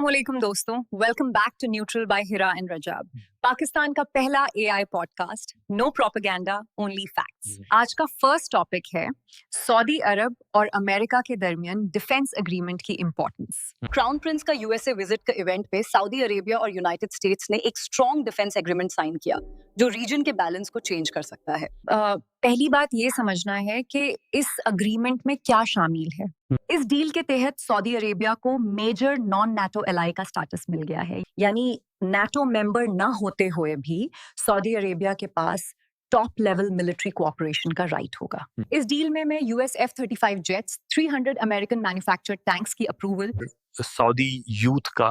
अस्सलामुअलैकुम दोस्तों, welcome back to neutral by Hira and Rajab, Pakistan का पहला AI podcast, no propaganda only facts. आज का फर्स्ट टॉपिक है सऊदी अरब और अमेरिका के दरमियान डिफेंस एग्रीमेंट की इंपॉर्टेंस। क्राउन प्रिंस का यूएसए विजिट के इवेंट पे सऊदी अरेबिया और यूनाइटेड स्टेट्स ने एक स्ट्रॉन्ग डिफेंस एग्रीमेंट साइन किया जो रीजन के बैलेंस को चेंज कर सकता है। पहली बात ये समझना है कि इस अग्रीमेंट में क्या शामिल है। इस डील के तहत सऊदी अरेबिया को मेजर नॉन नाटो एलाई का स्टेटस मिल गया है, यानी नाटो मेंबर न होते हुए भी सऊदी अरेबिया के पास टॉप लेवल मिलिट्री कोऑपरेशन का राइट होगा। इस डील में US F-35 jets, 300 American manufactured tanks की अप्रूवल, सऊदी यूथ का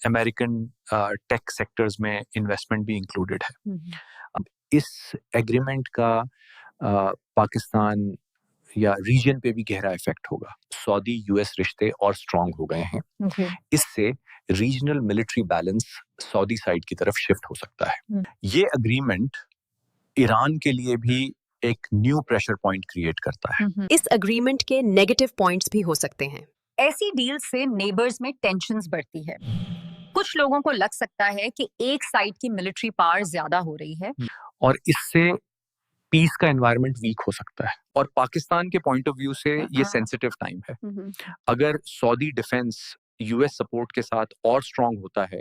अमेरिकन टेक सेक्टर्स में इन्वेस्टमेंट भी इंक्लूडेड है। अब इस एग्रीमेंट का पाकिस्तान या रीजन पे भी गहरा इफेक्ट होगा। सऊदी यूएस रिश्ते और स्ट्रांग हो गए हैं। इससे regional military balance Saudi side की तरफ शिफ्ट हो सकता है। ये एग्रीमेंट ईरान के लिए भी एक न्यू प्रेशर पॉइंट क्रिएट करता है। इस एग्रीमेंट के नेगेटिव पॉइंट्स भी हो सकते हैं। ऐसी डील से नेबर्स में टेंशन्स बढ़ती है। कुछ लोगों को लग सकता है कि एक साइड की मिलिट्री पावर ज्यादा हो रही है और इससे पीस का एनवायरनमेंट वीक हो सकता है। और पाकिस्तान के पॉइंट ऑफ व्यू से ये सेंसिटिव टाइम है। अगर सऊदी डिफेंस यूएस सपोर्ट के साथ और स्ट्रांग होता है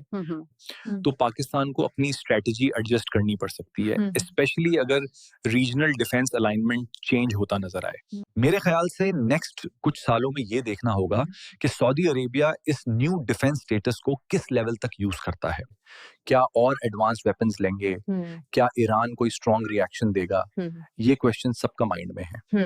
तो पाकिस्तान को अपनी स्ट्रेटजी एडजस्ट करनी पड़ सकती है, स्पेशली अगर रीजनल डिफेंस अलाइनमेंट चेंज होता नजर आए। मेरे ख्याल से नेक्स्ट कुछ सालों में ये देखना होगा कि सऊदी अरेबिया इस न्यू डिफेंस स्टेटस को किस लेवल तक यूज करता है। क्या और एडवांस वेपन्स लेंगे? क्या ईरान कोई स्ट्रॉन्ग रिएक्शन देगा? ये क्वेश्चन सबका माइंड में है।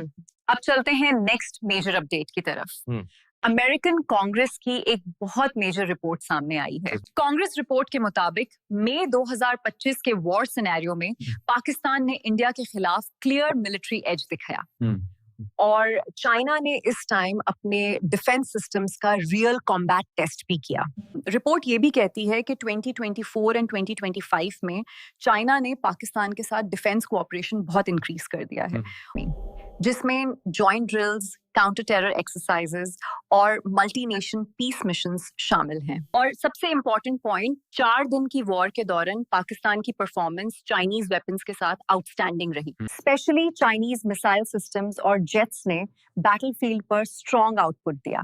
अब चलते हैं नेक्स्ट मेजर अपडेट की तरफ। अमेरिकन कांग्रेस की एक बहुत मेजर रिपोर्ट सामने आई है। कांग्रेस रिपोर्ट के मुताबिक मई 2025 के वॉर सिनेरियो में पाकिस्तान ने इंडिया के खिलाफ क्लियर मिलिट्री एज दिखाया और चाइना ने इस टाइम अपने डिफेंस सिस्टम्स का रियल कॉम्बैट टेस्ट भी किया। रिपोर्ट ये भी कहती है कि 2024 एंड 2025 में चाइना ने पाकिस्तान के साथ डिफेंस कोऑपरेशन बहुत इंक्रीज कर दिया है, जिसमें joint drills, counter terror exercises और मल्टी नेशन पीस मिशंस शामिल हैं। और सबसे इम्पोर्टेंट पॉइंट, 4 दिन की वॉर के दौरान पाकिस्तान की परफॉर्मेंस चाइनीज वेपन्स के साथ आउटस्टैंडिंग रही। स्पेशली चाइनीज मिसाइल सिस्टम्स और जेट्स ने बैटलफील्ड पर स्ट्रॉन्ग आउटपुट दिया।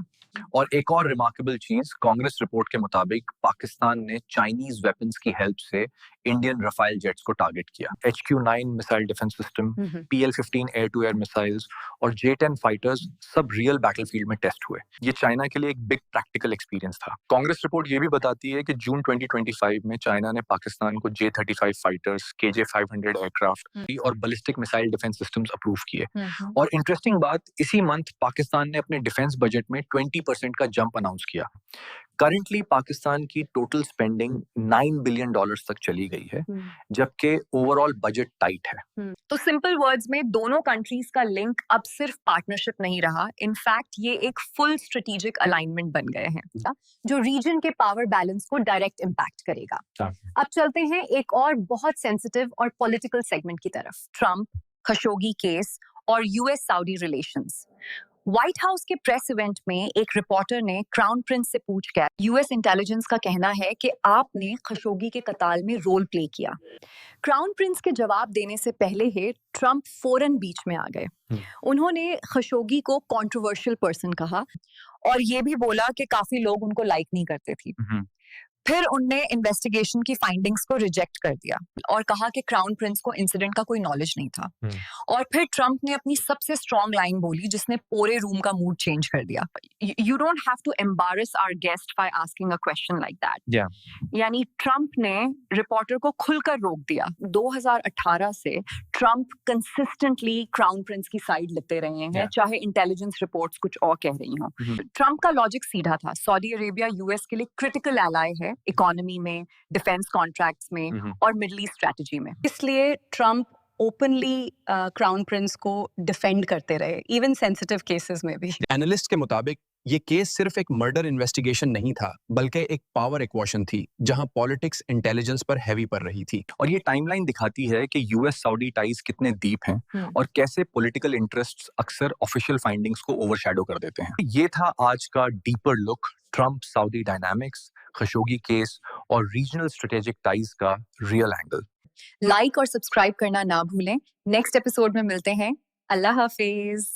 और एक और रिमार्केबल चीज, कांग्रेस रिपोर्ट के मुताबिक पाकिस्तान ने चाइनीज वेपन्स की हेल्प से इंडियन रफाइल जेट्स को टारगेट किया। HQ-9 missile defence system, PL-15 air to air missiles और J-10 फाइटर्स सब रियल बैटलफील्ड में टेस्ट हुए। ये चाइना के लिए एक बिग प्रैक्टिकल एक्सपीरियंस था। कांग्रेस रिपोर्ट ये भी बताती है कि जून 2025 में चाइना ने पाकिस्तान को J-35 फाइटर्स, KJ-500 एयरक्राफ्ट और ballistic missile defence systems approve किए। और इंटरेस्टिंग बात, इसी मंथ पाकिस्तान ने अपने डिफेंस बजट में 20% का जंप अनाउंस किया। करंटली पाकिस्तान की टोटल स्पेंडिंग $9 बिलियन तक चली गई है, जबकि ओवरऑल बजट टाइट है। तो सिंपल वर्ड्स में दोनों कंट्रीज का लिंक अब सिर्फ पार्टनरशिप नहीं रहा, इनफैक्ट ये एक फुल स्ट्रेटेजिक अलाइनमेंट बन गए हैं जो रीजन के पावर बैलेंस को डायरेक्ट इम्पैक्ट करेगा। अब चलते हैं एक और बहुत सेंसिटिव और पॉलिटिकल सेगमेंट की तरफ, ट्रम्प, खशोगी केस और US Saudi relations. White house के प्रेस इवेंट में एक रिपोर्टर ने क्राउन प्रिंस से पूछ कर यूएस इंटेलिजेंस का कहना है कि आपने खशोगी के कत्ल में रोल प्ले किया। क्राउन प्रिंस के जवाब देने से पहले ही ट्रम्प फौरन बीच में आ गए। उन्होंने खशोगी को कंट्रोवर्शियल पर्सन कहा और ये भी बोला कि काफी लोग उनको लाइक नहीं करते थे। फिर उनने इन्वेस्टिगेशन की फाइंडिंग्स को रिजेक्ट कर दिया और कहा कि क्राउन प्रिंस को इंसिडेंट का कोई नॉलेज नहीं था। और फिर ट्रम्प ने अपनी सबसे स्ट्रॉन्ग लाइन बोली जिसने पूरे रूम का मूड चेंज कर दिया। You don't have to embarrass our guest by asking a question like that. यानी ट्रम्प ने रिपोर्टर को खुलकर रोक दिया। 2018 से ट्रम्प कंसिस्टेंटली क्राउन प्रिंस की साइड लेते रहे हैं, चाहे इंटेलिजेंस रिपोर्ट्स कुछ और कह रही हों। ट्रम्प का लॉजिक सीधा था, सऊदी अरेबिया यूएस के लिए क्रिटिकल एलाय है इकोनॉमी में, डिफेंस कॉन्ट्रैक्ट्स में और मिडल ईस्ट स्ट्रेटजी में। इसलिए ट्रम्प ओपनली क्राउन प्रिंस को डिफेंड करते रहे, इवन सेंसिटिव केसेस में भी। एनालिस्ट के मुताबिक ये केस सिर्फ एक मर्डर इन्वेस्टिगेशन नहीं था, बल्कि एक पावर इक्वेशन थी जहां पॉलिटिक्स इंटेलिजेंस पर हैवी पड़ रही थी। और ये टाइमलाइन दिखाती है कि यूएस सऊदी टाइज कितने डीप हैं और कैसे पॉलिटिकल इंटरेस्ट्स अक्सर ऑफिशियल फाइंडिंग्स को ओवरशैडो कर देते हैं। ये था आज का deeper look Trump Saudi dynamics, Khashoggi case और रीजनल स्ट्रेटेजिक टाइज का रियल एंगल। लाइक और सब्सक्राइब करना ना भूलें। नेक्स्ट एपिसोड में मिलते हैं। अल्लाह हाफिज।